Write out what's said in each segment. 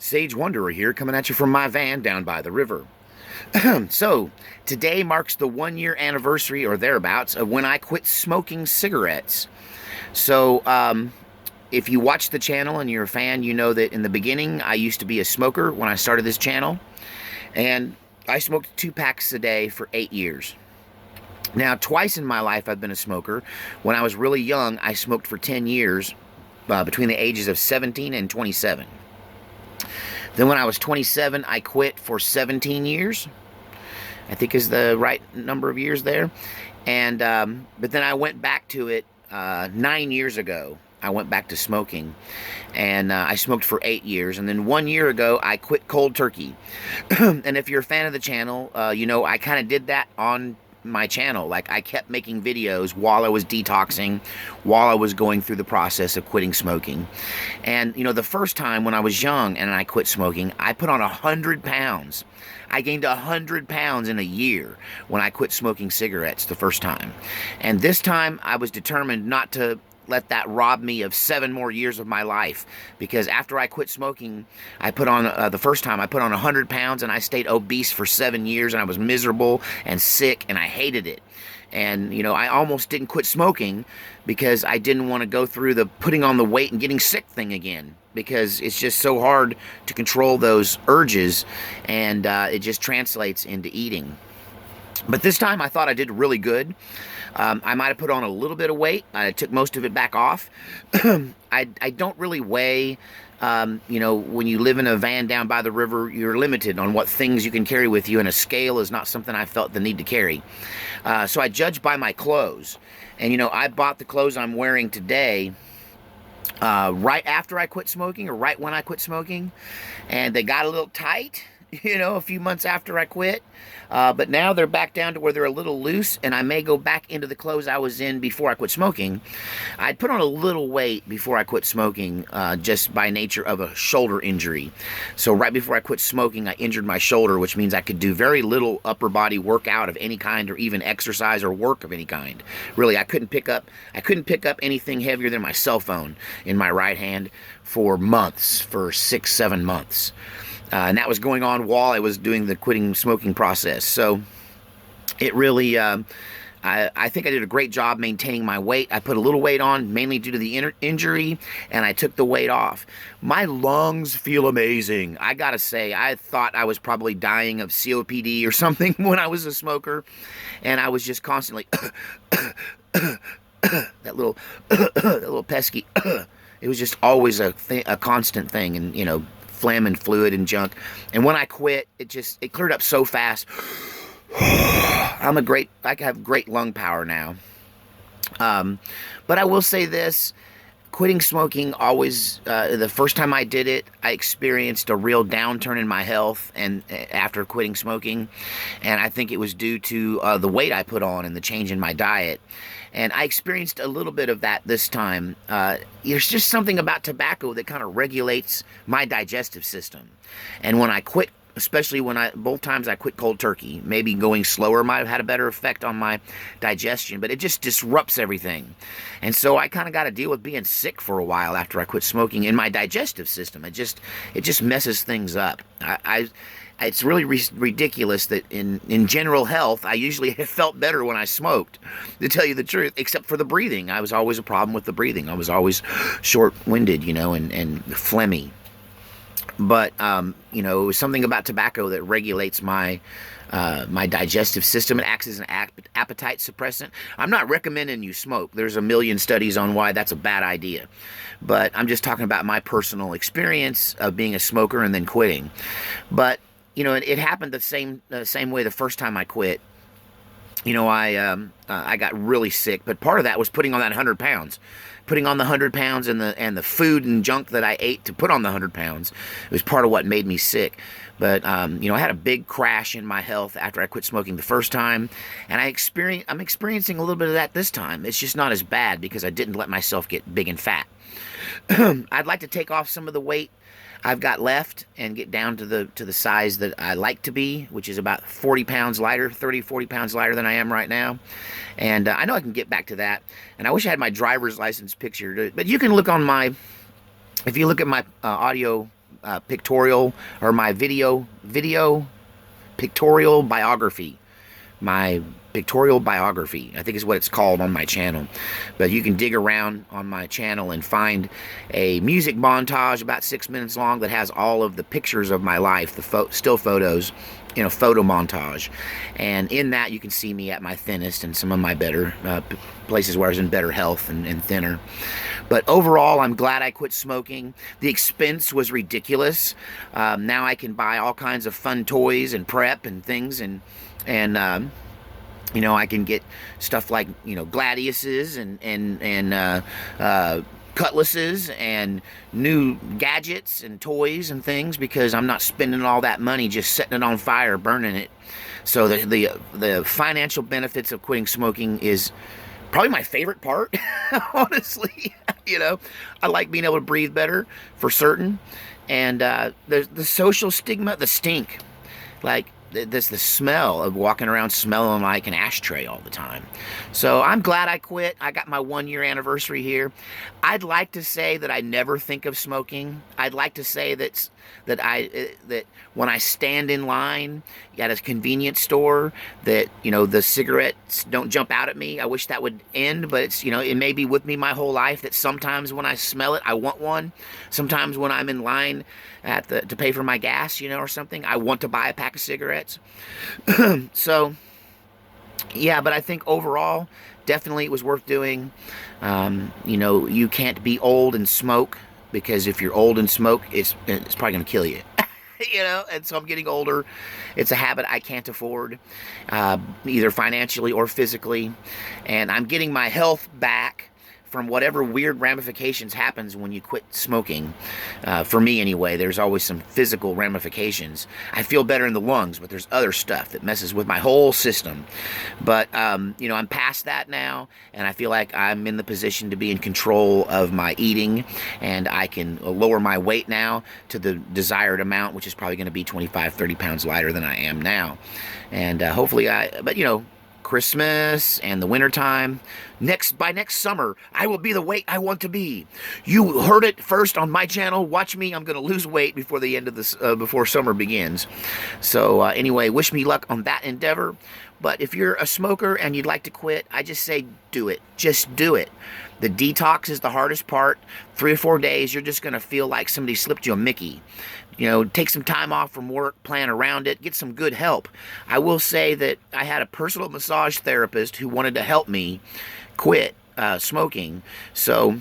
Sage Wanderer here, coming at you from my van down by the river. So, today marks the 1 year anniversary or thereabouts of when I quit smoking cigarettes. So, if you watch the channel and you're a fan, you know that in the beginning I used to be a smoker when I started this channel, and I smoked 2 packs a day for 8 years. Now, twice in my life I've been a smoker. When I was really young, I smoked for 10 years, between the ages of 17 and 27. Then when I was 27, I quit for 17 years. I think is the right number of years there. And but then I went back to it 9 years ago. I went back to smoking, and I smoked for 8 years. And then 1 year ago, I quit cold turkey. And if you're a fan of the channel, you know I kind of did that on my channel. Like, I kept making videos while I was detoxing, while I was going through the process of quitting smoking. And you know, the first time when I was young and I quit smoking, I put on 100 pounds. I gained 100 pounds in a year when I quit smoking cigarettes the first time. And this time I was determined not to let that rob me of 7 more years of my life, because after I quit smoking, I put on the first time I put on 100 pounds, and I stayed obese for 7 years, and I was miserable and sick, and I hated it. And you know, I almost didn't quit smoking because I didn't want to go through the putting on the weight and getting sick thing again, because it's just so hard to control those urges, and it just translates into eating. But this time I thought I did really good. I might have put on a little bit of weight. I took most of it back off. I don't really weigh. You know, when you live in a van down by the river, you're limited on what things you can carry with you, and a scale is not something I felt the need to carry. So I judged by my clothes. And you know, I bought the clothes I'm wearing today right after I quit smoking, or right when I quit smoking, and they got a little tight, you know, a few months after I quit. But now they're back down to where they're a little loose, and I may go back into the clothes I was in before I quit smoking. I'd put on a little weight before I quit smoking, just by nature of a shoulder injury. So right before I quit smoking, I injured my shoulder, which means I could do very little upper body workout of any kind, or even exercise or work of any kind. Really, I couldn't pick up anything heavier than my cell phone in my right hand for months, for 6-7 months. And that was going on while I was doing the quitting smoking process. So it really, I think I did a great job maintaining my weight. I put a little weight on, mainly due to the injury, and I took the weight off. My lungs feel amazing. I gotta say, I thought I was probably dying of COPD or something when I was a smoker, and I was just constantly that little that little pesky. It was just always a constant thing, and you know, phlegm and fluid and junk. And when I quit, it cleared up so fast. I have great lung power now. But I will say this: quitting smoking always, the first time I did it, I experienced a real downturn in my health, and after quitting smoking, and I think it was due to the weight I put on and the change in my diet. And I experienced a little bit of that this time. There's just something about tobacco that kind of regulates my digestive system. And when I quit, especially both times I quit cold turkey, maybe going slower might have had a better effect on my digestion, but it just disrupts everything. And so I kind of got to deal with being sick for a while after I quit smoking in my digestive system. It just messes things up. It's really ridiculous that in general health, I usually felt better when I smoked, to tell you the truth, except for the breathing. I was always a problem with the breathing. I was always short-winded, you know, and phlegmy. But, you know, it was something about tobacco that regulates my digestive system. It acts as an appetite suppressant. I'm not recommending you smoke. There's a million studies on why that's a bad idea. But I'm just talking about my personal experience of being a smoker and then quitting. But you know, it happened the same way the first time I quit. You know, I got really sick, but part of that was putting on that 100 pounds. Putting on the 100 pounds and the food and junk that I ate to put on the 100 pounds. It was part of what made me sick. But, you know, I had a big crash in my health after I quit smoking the first time. And I'm experiencing a little bit of that this time. It's just not as bad because I didn't let myself get big and fat. I'd like to take off some of the weight I've got left and get down to the size that I like to be, which is about 40 pounds lighter, 30, 40 pounds lighter than I am right now. And I know I can get back to that. And I wish I had my driver's license picture. But you can look on my, if you look at my audio pictorial or my video pictorial biography. My pictorial biography, I think is what it's called on my channel. But you can dig around on my channel and find a music montage about 6 minutes long that has all of the pictures of my life, the still photos, in a photo montage. And in that you can see me at my thinnest and some of my better places where I was in better health and thinner. But overall, I'm glad I quit smoking. The expense was ridiculous. Now I can buy all kinds of fun toys and prep and things, and you know, I can get stuff like, you know, gladiuses and cutlasses and new gadgets and toys and things, because I'm not spending all that money just setting it on fire, burning it. So the financial benefits of quitting smoking is probably my favorite part, honestly. You know, I like being able to breathe better, for certain. And the social stigma, the stink, like the smell of walking around smelling like an ashtray all the time. So I'm glad I quit. I got my 1-year anniversary here. I'd like to say that I never think of smoking. I'd like to say that when I stand in line at a convenience store, that, you know, the cigarettes don't jump out at me. I wish that would end, but it's, you know, it may be with me my whole life that sometimes when I smell it, I want one. Sometimes when I'm in line to pay for my gas, you know, or something, I want to buy a pack of cigarettes. So yeah, but I think overall, definitely it was worth doing. You know, you can't be old and smoke, because if you're old and smoke, it's probably going to kill you. You know, and so I'm getting older. It's a habit I can't afford, either financially or physically. And I'm getting my health back from whatever weird ramifications happens when you quit smoking. For me anyway, there's always some physical ramifications. I feel better in the lungs, but there's other stuff that messes with my whole system. But, you know, I'm past that now, and I feel like I'm in the position to be in control of my eating, and I can lower my weight now to the desired amount, which is probably going to be 25, 30 pounds lighter than I am now. And hopefully but you know, Christmas and the wintertime, by next summer, I will be the weight I want to be. You heard it first on my channel. Watch me. I'm going to lose weight before the end of this, before summer begins. So anyway, wish me luck on that endeavor. But if you're a smoker and you'd like to quit, I just say do it. Just do it. The detox is the hardest part. 3 or 4 days, you're just going to feel like somebody slipped you a Mickey. You know, take some time off from work, plan around it, get some good help. I will say that I had a personal massage therapist who wanted to help me quit smoking. So,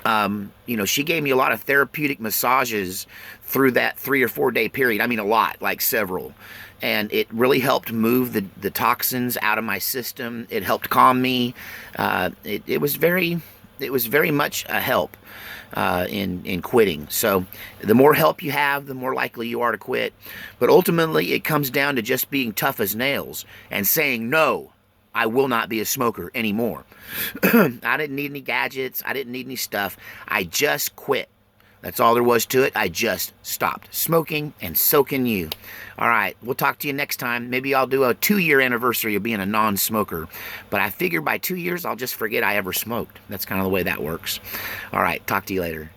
you know, she gave me a lot of therapeutic massages through that 3 or 4 day period. I mean, a lot, like several. And it really helped move the toxins out of my system. It helped calm me. It was very much a help in quitting. So the more help you have, the more likely you are to quit. But ultimately, it comes down to just being tough as nails and saying, no, I will not be a smoker anymore. I didn't need any gadgets. I didn't need any stuff. I just quit. That's all there was to it. I just stopped smoking, and so can you. All right, we'll talk to you next time. Maybe I'll do a 2-year anniversary of being a non-smoker. But I figure by 2 years, I'll just forget I ever smoked. That's kind of the way that works. All right, talk to you later.